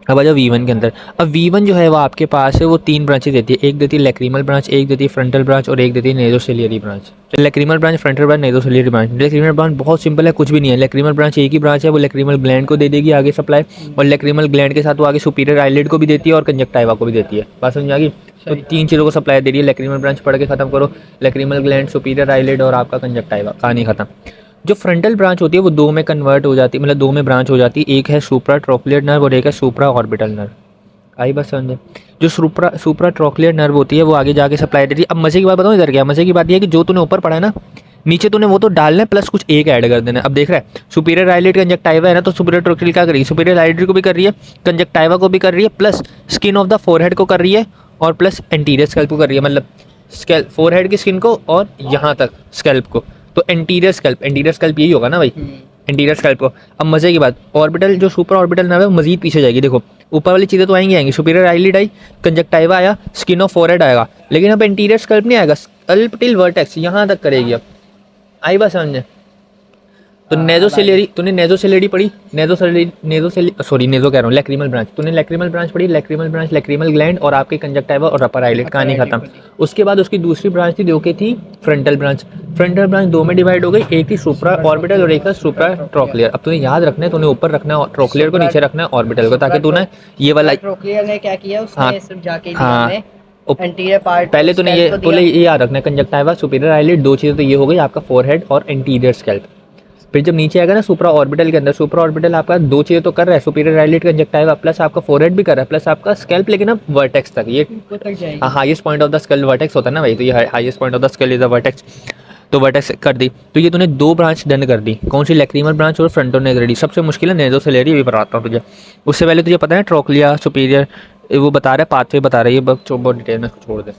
अब आ जाओ V1 के अंदर। अब V1 जो है वो आपके पास है, वो 3 ब्रांचेज देती है। एक देती है लैक्रीमल ब्रांच, एक देती है फ्रंटल ब्रांच और एक देती है नेज़ोसिलियरी ब्रांच। तो lacrimal branch, frontal branch, nasociliary branch. Lacrimal branch बहुत सिंपल है, कुछ भी नहीं है। लैक्रीमल ब्रांच एक ही ब्रांच है, वो लैक्रीमल ग्लैंड को दे देगी आगे सप्लाई, और लैक्रीमल ग्लैंड के साथ वो आगे सुपीरियर आईलिड को भी देती है और कंजक्टाइवा को भी देती है। बात समझ आ गई? तो 3 चीज़ों को सप्लाई दे रही है। लैक्रीमल ब्रांच पढ़ के खत्म करो, लैक्रीमल ग्लैंड, सुपीरियर आईलिड और आपका कंजक्टाइवा, कहानी खत्म। जो फ्रंटल ब्रांच होती है वो 2 में कन्वर्ट हो जाती है, मतलब 2 में ब्रांच हो जाती है। एक है सुप्रा ट्रोक्लियर नर्व और एक है सुप्रा ऑर्बिटल नर्व। आई बात समझे? जो सुप्रा सुप्रा ट्रोक्लियर नर्व होती है वो आगे जाके सप्लाई देती है। अब मजे की बात बताऊँ इधर क्या मजे की बात ये है कि जो तूने ऊपर पढ़ा है ना, नीचे तूने वो तो डालना है, प्लस कुछ एक ऐड कर देना है। अब देख रहा है सुपीरियर आईलिड कंजक्टाइवा है ना, तो सुपीरियर ट्रोक्लियर क्या कर रही है? सुपीरियर आईलिड को भी कर रही है, कंजक्टाइवा को भी कर रही है, plus skin of the forehead को कर रही है, और प्लस एंटीरियर स्कैल्प को कर रही है। मतलब स्कैल्प, फोरहेड की स्किन को और यहाँ तक स्कैल्प को। तो एंटीरियर स्कैल्प यही होगा ना भाई, एंटीरियर स्कैल्प को। अब मजे की बात, ऑर्बिटल जो सुपर ऑर्बिटल नर्व है वो मजीद पीछे जाएगी। देखो ऊपर वाली चीज़ें तो आएंगी, सुपीरियर आईलिड आई, कंजक्टाइवा आया, स्किन ऑफ फोरहेड आएगा, लेकिन अब एंटीरियर स्कैल्प नहीं आएगा। स्कैल्प टिल वर्टेक्स यहाँ तक करेगी। अब आई बात समझ? तो नेज़ोसिलियरी, तूने नेज़ोसिलियरी पढ़ी, नेज़ो कह रहा हूँ, लैक्रीमल ब्रांच, तूने लैक्रीमल ब्रांच पढ़ी। लैक्रीमल ब्रांच, लैक्रीमल ग्लैंड और आपके कंजक्टाइवा और अपर आईलिड, कहानी खत्म। उसके बाद उसकी दूसरी ब्रांच थी जो कि थी फ्रंटल ब्रांच। फ्रंटल ब्रांच 2 में डिवाइड हो गई, एक थी सुप्रा ऑर्बिटल और एक था सुप्रा ट्रोक्लियर। अब तुम्हें याद रखना है, तूने ऊपर रखना है ट्रोक्लियर को, नीचे रखना है ऑर्बिटल को, ताकि तूने ये वाला ट्रोक्लियर ने क्या किया, हाँ उसने सिर्फ जाके हाँ एंटीरियर पार्ट पहले तूने ये याद रखना है, कंजक्टाइवा, सुपीरियर आईलिड, 2 चीज़ें तो ये हो गई आपका फोरहेड और एंटीरियर स्कैल्प। फिर जब नीचे आएगा ना सुप्रा ऑर्बिटल के अंदर, सुप्रा ऑर्बिटल आपका 2 चीज़ें तो कर रहा है, सुपीरियर आईलिड कंजक्टाइवा, प्लस आपका फोरहेड भी कर रहा है, प्लस आपका स्कैल्प, लेकिन अब वर्टेक्स तक। ये highest point of the skull vertex होता है ना भाई, तो ये highest point of the skull is the vertex. तो वर्टेक्स कर दी, तो ये तूने 2 ब्रांच डन कर दी। कौन सी? लैक्रीमल ब्रांच और फ्रंटोनेग्रेडी। सबसे मुश्किल है नेज़ोसिलियरी, भी बताता हूँ तुझे। उससे पहले तुझे पता है ट्रोक्लिया, सुपीरियर, वो बता रहा है, पाथवे बता रहा है, ये बहुत डिटेल में छोड़ दे।